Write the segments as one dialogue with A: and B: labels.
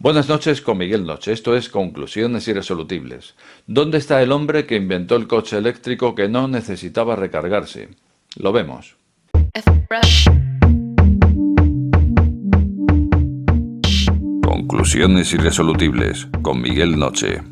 A: Buenas noches con Miguel Noche. Esto es Conclusiones Irresolubles. ¿Dónde está el hombre que inventó el coche eléctrico que no necesitaba recargarse? Lo vemos. Conclusiones Irresolubles con Miguel Noche.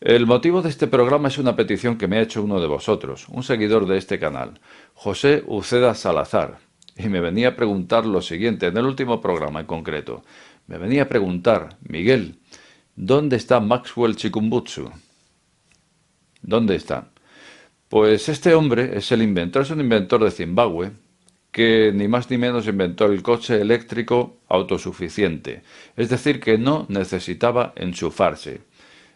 A: El motivo de este programa es una petición que me ha hecho uno de vosotros, un seguidor de este canal, José Uceda Salazar, y me venía a preguntar lo siguiente, en el último programa en concreto. Me venía a preguntar, Miguel, ¿dónde está Maxwell Chikumbutsu? ¿Dónde está? Pues este hombre es un inventor de Zimbabue, que ni más ni menos inventó el coche eléctrico autosuficiente, es decir, que no necesitaba enchufarse.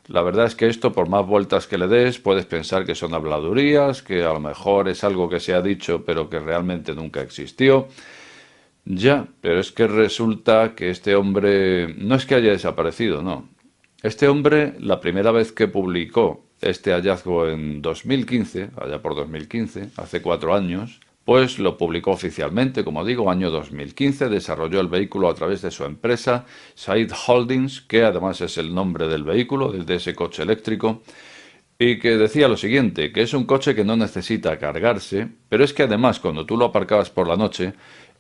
A: La verdad es que esto, por más vueltas que le des, puedes pensar que son habladurías, que a lo mejor es algo que se ha dicho pero que realmente nunca existió. Ya, pero es que resulta que este hombre no es que haya desaparecido, no. Este hombre, la primera vez que publicó este hallazgo en 2015, allá por 2015, hace 4 años, pues lo publicó oficialmente, como digo, año 2015, desarrolló el vehículo a través de su empresa, Said Holdings, que además es el nombre del vehículo, de ese coche eléctrico, y que decía lo siguiente, que es un coche que no necesita cargarse, pero es que además cuando tú lo aparcabas por la noche,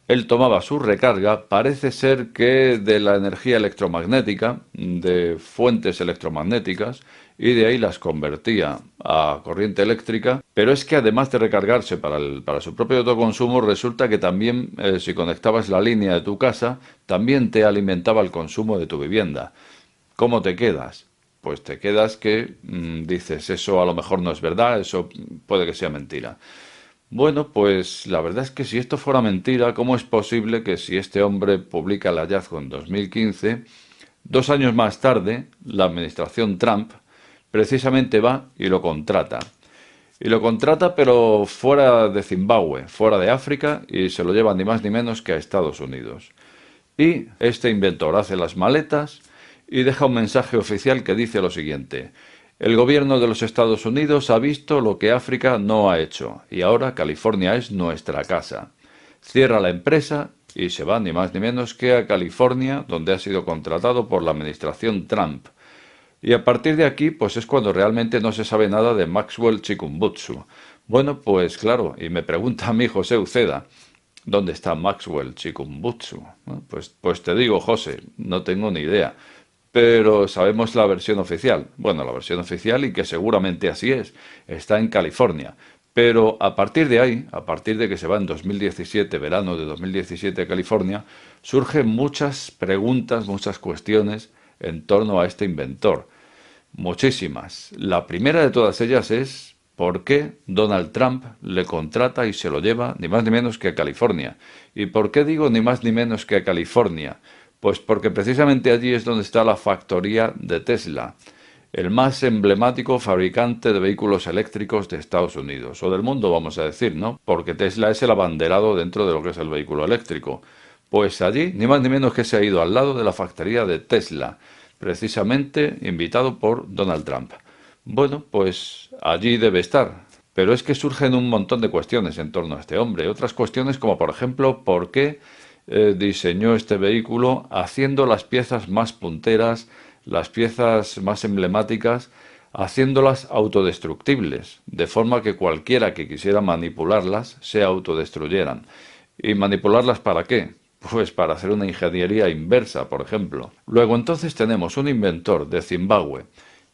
A: él tomaba su recarga, parece ser que de la energía electromagnética, de fuentes electromagnéticas, y de ahí las convertía a corriente eléctrica, pero es que además de recargarse para su propio autoconsumo, resulta que también si conectabas la línea de tu casa, también te alimentaba el consumo de tu vivienda. ¿Cómo te quedas? Pues te quedas que dices, eso a lo mejor no es verdad, eso puede que sea mentira. Bueno, pues la verdad es que si esto fuera mentira, ¿cómo es posible que si este hombre publica el hallazgo en 2015, 2 años más tarde, la administración Trump precisamente va y lo contrata? Y lo contrata pero fuera de Zimbabue, fuera de África, y se lo lleva ni más ni menos que a Estados Unidos. Y este inventor hace las maletas y deja un mensaje oficial que dice lo siguiente: el gobierno de los Estados Unidos ha visto lo que África no ha hecho y ahora California es nuestra casa. Cierra la empresa y se va ni más ni menos que a California, donde ha sido contratado por la administración Trump. Y a partir de aquí, pues es cuando realmente no se sabe nada de Maxwell Chikumbutsu. Bueno, pues claro, y me pregunta a mí José Uceda, ¿dónde está Maxwell Chikumbutsu? Bueno, pues te digo, José, no tengo ni idea. Pero sabemos la versión oficial. Bueno, la versión oficial y que seguramente así es. Está en California. Pero a partir de ahí, a partir de que se va en 2017, verano de 2017 a California, surgen muchas preguntas, muchas cuestiones en torno a este inventor. Muchísimas. La primera de todas ellas es ¿por qué Donald Trump le contrata y se lo lleva ni más ni menos que a California? ¿Y por qué digo ni más ni menos que a California? Pues porque precisamente allí es donde está la factoría de Tesla, el más emblemático fabricante de vehículos eléctricos de Estados Unidos, o del mundo vamos a decir, ¿no? Porque Tesla es el abanderado dentro de lo que es el vehículo eléctrico. Pues allí, ni más ni menos que se ha ido al lado de la factoría de Tesla, precisamente invitado por Donald Trump. Bueno, pues allí debe estar. Pero es que surgen un montón de cuestiones en torno a este hombre. Otras cuestiones como, por ejemplo, ¿por qué diseñó este vehículo haciendo las piezas más punteras, las piezas más emblemáticas, haciéndolas autodestructibles, de forma que cualquiera que quisiera manipularlas se autodestruyeran? ¿Y manipularlas para qué? Pues para hacer una ingeniería inversa, por ejemplo. Luego entonces tenemos un inventor de Zimbabue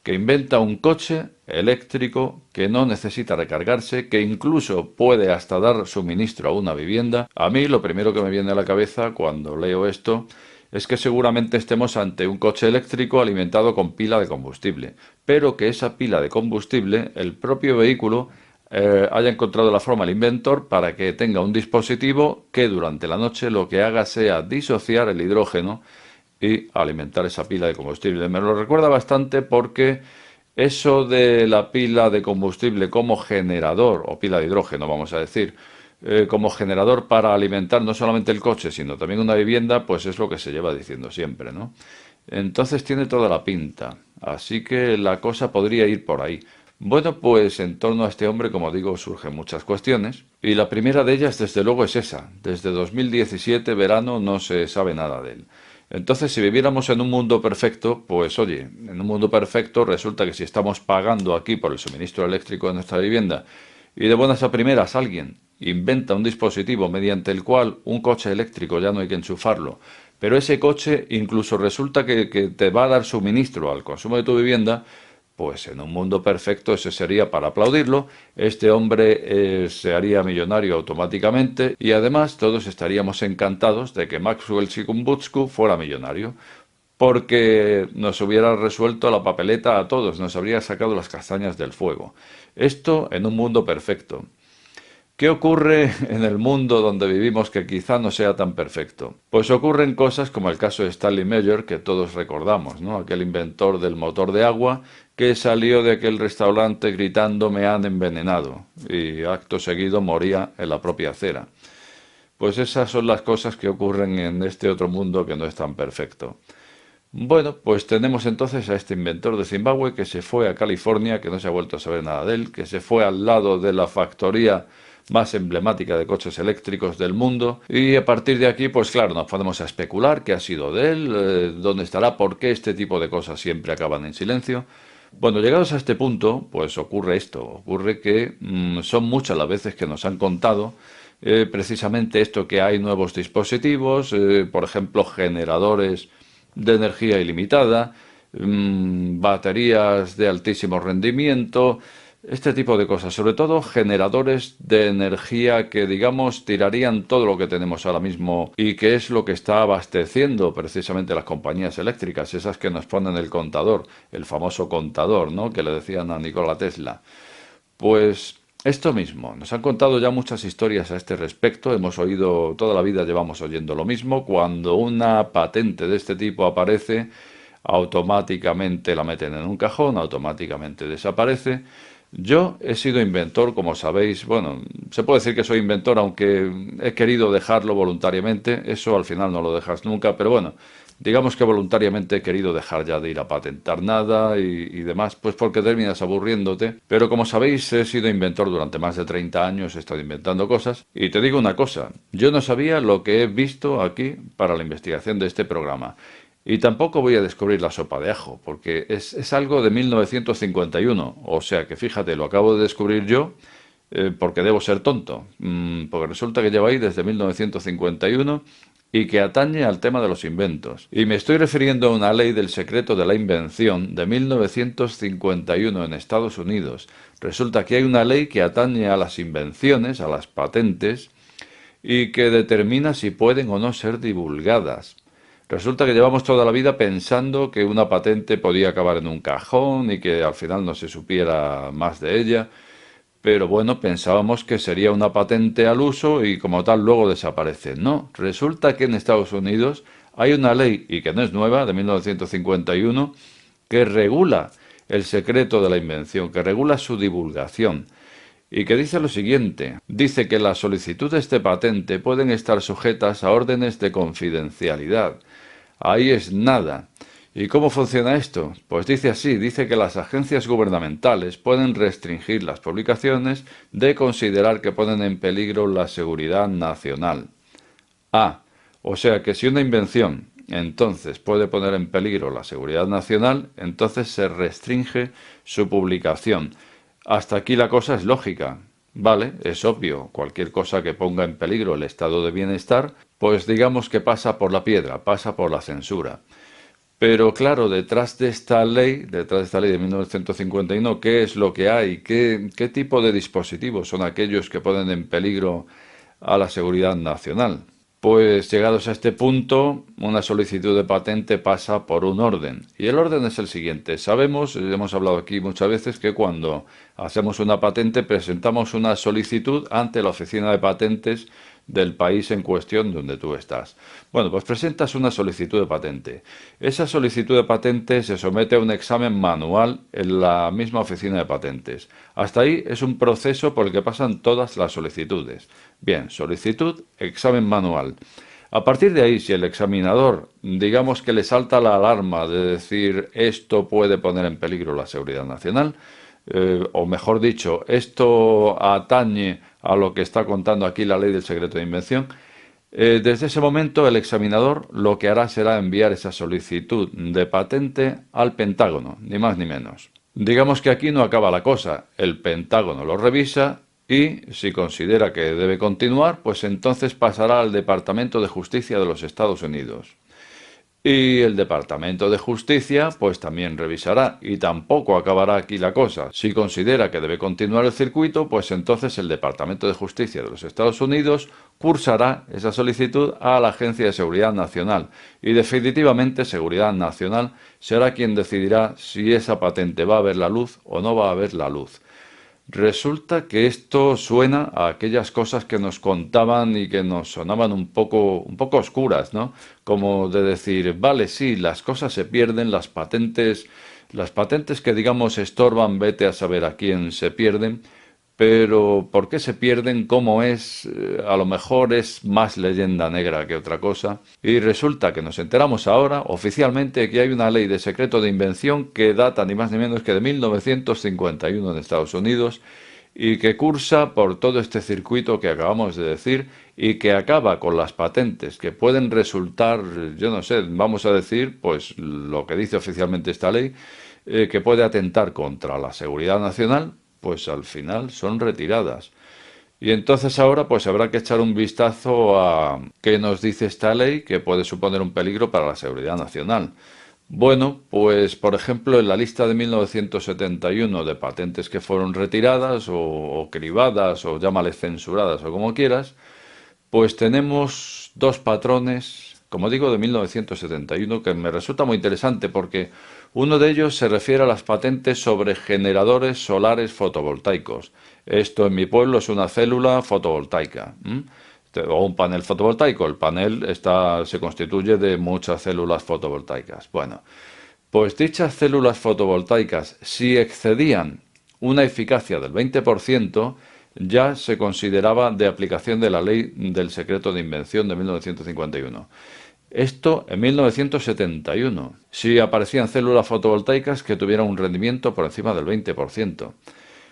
A: que inventa un coche eléctrico que no necesita recargarse, que incluso puede hasta dar suministro a una vivienda. A mí lo primero que me viene a la cabeza cuando leo esto es que seguramente estemos ante un coche eléctrico alimentado con pila de combustible, pero que esa pila de combustible, el propio vehículo, haya encontrado la forma el inventor para que tenga un dispositivo que durante la noche lo que haga sea disociar el hidrógeno y alimentar esa pila de combustible. Me lo recuerda bastante porque eso de la pila de combustible como generador, o pila de hidrógeno, vamos a decir, como generador para alimentar no solamente el coche, sino también una vivienda, pues es lo que se lleva diciendo siempre, ¿no? Entonces tiene toda la pinta. Así que la cosa podría ir por ahí. Bueno, pues en torno a este hombre, como digo, surgen muchas cuestiones. Y la primera de ellas, desde luego, es esa. Desde 2017, verano, no se sabe nada de él. Entonces, si viviéramos en un mundo perfecto, pues oye, en un mundo perfecto resulta que si estamos pagando aquí por el suministro eléctrico de nuestra vivienda y de buenas a primeras alguien inventa un dispositivo mediante el cual un coche eléctrico ya no hay que enchufarlo, pero ese coche incluso resulta que te va a dar suministro al consumo de tu vivienda, pues en un mundo perfecto ese sería para aplaudirlo. Este hombre se haría millonario automáticamente y además todos estaríamos encantados de que Maxwell Chikumbutsu fuera millonario, porque nos hubiera resuelto la papeleta a todos, nos habría sacado las castañas del fuego. Esto en un mundo perfecto. ¿Qué ocurre en el mundo donde vivimos que quizá no sea tan perfecto? Pues ocurren cosas como el caso de Stanley Meyer, que todos recordamos, ¿no? Aquel inventor del motor de agua que salió de aquel restaurante gritando "me han envenenado" y acto seguido moría en la propia acera. Pues esas son las cosas que ocurren en este otro mundo que no es tan perfecto. Bueno, pues tenemos entonces a este inventor de Zimbabue que se fue a California, que no se ha vuelto a saber nada de él, que se fue al lado de la factoría más emblemática de coches eléctricos del mundo, y a partir de aquí, pues claro, nos podemos a especular qué ha sido de él, dónde estará, por qué este tipo de cosas siempre acaban en silencio. Bueno, llegados a este punto, pues ocurre esto, ocurre que son muchas las veces que nos han contado precisamente esto, que hay nuevos dispositivos, por ejemplo, generadores de energía ilimitada, baterías de altísimo rendimiento, este tipo de cosas, sobre todo generadores de energía que, digamos, tirarían todo lo que tenemos ahora mismo y que es lo que está abasteciendo precisamente las compañías eléctricas, esas que nos ponen el contador, el famoso contador, ¿no?, que le decían a Nikola Tesla. Pues esto mismo, nos han contado ya muchas historias a este respecto, hemos oído, toda la vida llevamos oyendo lo mismo. Cuando una patente de este tipo aparece, automáticamente la meten en un cajón, automáticamente desaparece. Yo he sido inventor, como sabéis, bueno, se puede decir que soy inventor, aunque he querido dejarlo voluntariamente, eso al final no lo dejas nunca, pero bueno, digamos que voluntariamente he querido dejar ya de ir a patentar nada y demás, pues porque terminas aburriéndote. Pero como sabéis, he sido inventor durante más de 30 años, he estado inventando cosas. Y te digo una cosa, yo no sabía lo que he visto aquí para la investigación de este programa. Y tampoco voy a descubrir la sopa de ajo, porque es algo de 1951. O sea que fíjate, lo acabo de descubrir yo porque debo ser tonto. Porque resulta que lleva ahí desde 1951 y que atañe al tema de los inventos. Y me estoy refiriendo a una ley del secreto de la invención de 1951 en Estados Unidos. Resulta que hay una ley que atañe a las invenciones, a las patentes, y que determina si pueden o no ser divulgadas. Resulta que llevamos toda la vida pensando que una patente podía acabar en un cajón y que al final no se supiera más de ella, pero bueno, pensábamos que sería una patente al uso y como tal luego desaparece. No, resulta que en Estados Unidos hay una ley, y que no es nueva, de 1951, que regula el secreto de la invención, que regula su divulgación, y que dice lo siguiente. Dice que las solicitudes de patente pueden estar sujetas a órdenes de confidencialidad. Ahí es nada. ¿Y cómo funciona esto? Pues dice así, dice que las agencias gubernamentales pueden restringir las publicaciones de considerar que ponen en peligro la seguridad nacional. O sea que si una invención entonces puede poner en peligro la seguridad nacional, entonces se restringe su publicación. Hasta aquí la cosa es lógica. Vale, es obvio, cualquier cosa que ponga en peligro el estado de bienestar, pues digamos que pasa por la piedra, pasa por la censura. Pero claro, detrás de esta ley de 1951, ¿qué es lo que hay? ¿Qué tipo de dispositivos son aquellos que ponen en peligro a la seguridad nacional? Pues llegados a este punto, una solicitud de patente pasa por un orden. Y el orden es el siguiente. Sabemos, hemos hablado aquí muchas veces, que cuando hacemos una patente presentamos una solicitud ante la oficina de patentes del país en cuestión donde tú estás. Bueno, pues presentas una solicitud de patente. Esa solicitud de patente se somete a un examen manual en la misma oficina de patentes. Hasta ahí es un proceso por el que pasan todas las solicitudes. Bien, solicitud, examen manual. A partir de ahí, si el examinador, digamos que le salta la alarma de decir esto puede poner en peligro la seguridad nacional, o mejor dicho, esto atañe a lo que está contando aquí la ley del secreto de invención, Desde ese momento, el examinador lo que hará será enviar esa solicitud de patente al Pentágono, ni más ni menos. Digamos que aquí no acaba la cosa. El Pentágono lo revisa y, si considera que debe continuar, pues entonces pasará al Departamento de Justicia de los Estados Unidos. Y el Departamento de Justicia pues también revisará, y tampoco acabará aquí la cosa. Si considera que debe continuar el circuito, pues entonces el Departamento de Justicia de los Estados Unidos cursará esa solicitud a la Agencia de Seguridad Nacional, y definitivamente Seguridad Nacional será quien decidirá si esa patente va a ver la luz o no va a ver la luz. Resulta que esto suena a aquellas cosas que nos contaban y que nos sonaban un poco oscuras, ¿no? Como de decir, vale, sí, las cosas se pierden, las patentes que digamos estorban, vete a saber a quién se pierden, pero ¿por qué se pierden? ¿Cómo es? A lo mejor es más leyenda negra que otra cosa. Y resulta que nos enteramos ahora, oficialmente, que hay una ley de secreto de invención que data ni más ni menos que de 1951 en Estados Unidos y que cursa por todo este circuito que acabamos de decir y que acaba con las patentes que pueden resultar, yo no sé, vamos a decir, pues lo que dice oficialmente esta ley, que puede atentar contra la seguridad nacional, pues al final son retiradas. Y entonces ahora pues habrá que echar un vistazo a qué nos dice esta ley que puede suponer un peligro para la seguridad nacional. Bueno, pues por ejemplo en la lista de 1971 de patentes que fueron retiradas o cribadas o llámale censuradas o como quieras, pues tenemos dos patrones, como digo, de 1971, que me resulta muy interesante porque uno de ellos se refiere a las patentes sobre generadores solares fotovoltaicos. Esto en mi pueblo es una célula fotovoltaica, o un panel fotovoltaico. El panel se constituye de muchas células fotovoltaicas. Bueno, pues dichas células fotovoltaicas, si excedían una eficacia del 20%, ya se consideraba de aplicación de la ley del secreto de invención de 1951. Esto en 1971, si aparecían células fotovoltaicas que tuvieran un rendimiento por encima del 20%.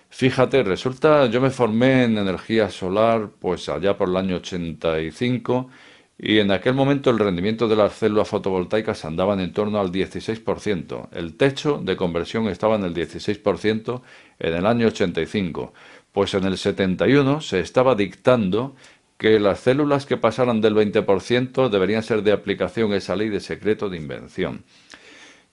A: Fíjate, resulta, yo me formé en energía solar pues allá por el año 85 y en aquel momento el rendimiento de las células fotovoltaicas andaban en torno al 16%. El techo de conversión estaba en el 16% en el año 85. Pues en el 71 se estaba dictando que las células que pasaran del 20% deberían ser de aplicación esa ley de secreto de invención.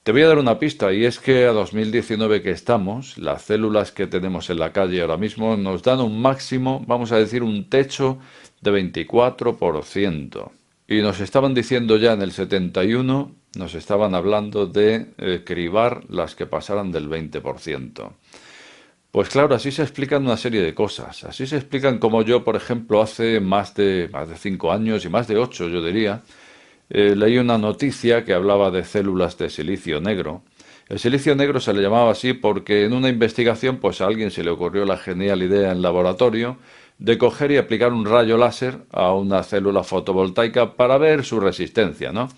A: Te voy a dar una pista, y es que a 2019 que estamos, las células que tenemos en la calle ahora mismo nos dan un máximo, vamos a decir un techo de 24%. Y nos estaban diciendo ya en el 71, nos estaban hablando de cribar las que pasaran del 20%. Pues claro, así se explican una serie de cosas. Así se explican como yo, por ejemplo, hace más de 5 años y más de 8, yo diría, leí una noticia que hablaba de células de silicio negro. El silicio negro se le llamaba así porque en una investigación pues a alguien se le ocurrió la genial idea en laboratorio de coger y aplicar un rayo láser a una célula fotovoltaica para ver su resistencia, ¿no?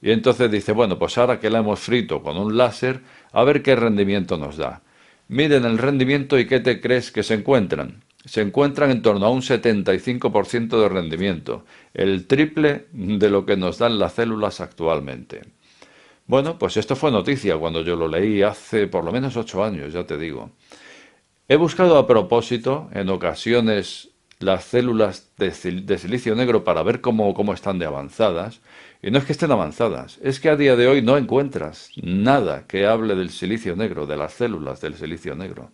A: Y entonces dice, bueno, pues ahora que la hemos frito con un láser, a ver qué rendimiento nos da. Miden el rendimiento y ¿qué te crees que se encuentran? Se encuentran en torno a un 75% de rendimiento, el triple de lo que nos dan las células actualmente. Bueno, pues esto fue noticia cuando yo lo leí hace por lo menos 8 años, ya te digo. He buscado a propósito, en ocasiones, las células de silicio negro para ver cómo están de avanzadas. Y no es que estén avanzadas, es que a día de hoy no encuentras nada que hable del silicio negro, de las células del silicio negro.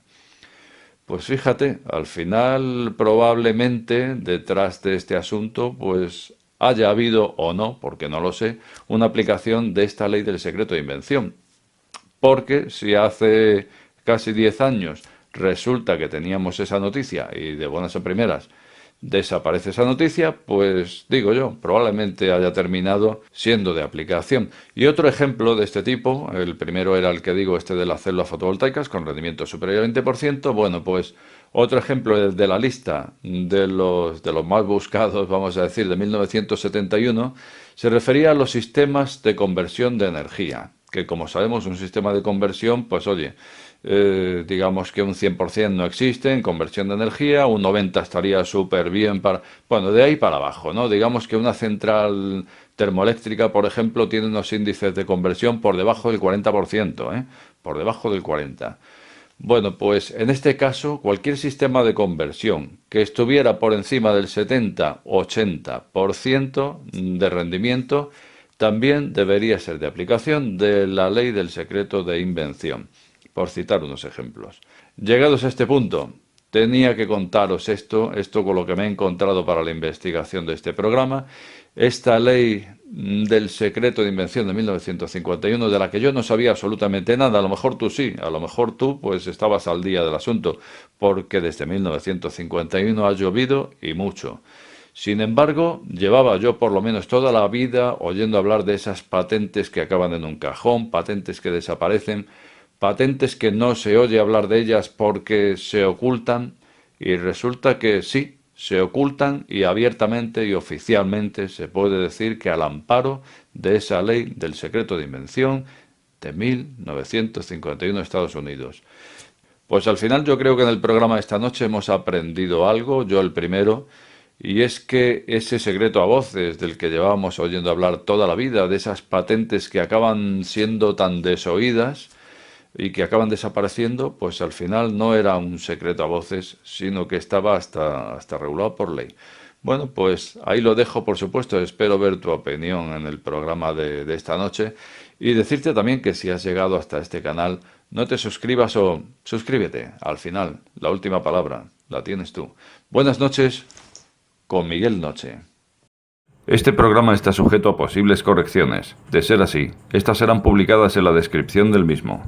A: Pues fíjate, al final probablemente detrás de este asunto pues haya habido o no, porque no lo sé, una aplicación de esta ley del secreto de invención. Porque si hace casi 10 años resulta que teníamos esa noticia y de buenas a primeras desaparece esa noticia, pues digo yo, probablemente haya terminado siendo de aplicación. Y otro ejemplo de este tipo, el primero era el que digo, este de las células fotovoltaicas con rendimiento superior al 20%, bueno, pues otro ejemplo de la lista de los más buscados, vamos a decir, de 1971, se refería a los sistemas de conversión de energía. que como sabemos un sistema de conversión, pues oye, digamos que un 100% no existe en conversión de energía, un 90% estaría súper bien para... Bueno, de ahí para abajo, ¿no? Digamos que una central termoeléctrica, por ejemplo, tiene unos índices de conversión por debajo del 40%, ¿eh? Por debajo del 40%. Bueno, pues en este caso, cualquier sistema de conversión que estuviera por encima del 70-80% de rendimiento también debería ser de aplicación de la ley del secreto de invención, por citar unos ejemplos. Llegados a este punto, tenía que contaros esto con lo que me he encontrado para la investigación de este programa, esta ley del secreto de invención de 1951, de la que yo no sabía absolutamente nada. A lo mejor tú sí, a lo mejor tú pues estabas al día del asunto, porque desde 1951 ha llovido y mucho. Sin embargo, llevaba yo por lo menos toda la vida oyendo hablar de esas patentes que acaban en un cajón, patentes que desaparecen, patentes que no se oye hablar de ellas porque se ocultan, y resulta que sí, se ocultan y abiertamente y oficialmente se puede decir que al amparo de esa ley del secreto de invención de 1951 Estados Unidos. Pues al final yo creo que en el programa de esta noche hemos aprendido algo, yo el primero, y es que ese secreto a voces del que llevábamos oyendo hablar toda la vida, de esas patentes que acaban siendo tan desoídas y que acaban desapareciendo, pues al final no era un secreto a voces, sino que estaba hasta regulado por ley. Bueno, pues ahí lo dejo, por supuesto. Espero ver tu opinión en el programa de esta noche y decirte también que si has llegado hasta este canal, no te suscribas o suscríbete. Al final, la última palabra la tienes tú. Buenas noches con Miguel Noche. Este programa está sujeto a posibles correcciones. De ser así, estas serán publicadas en la descripción del mismo.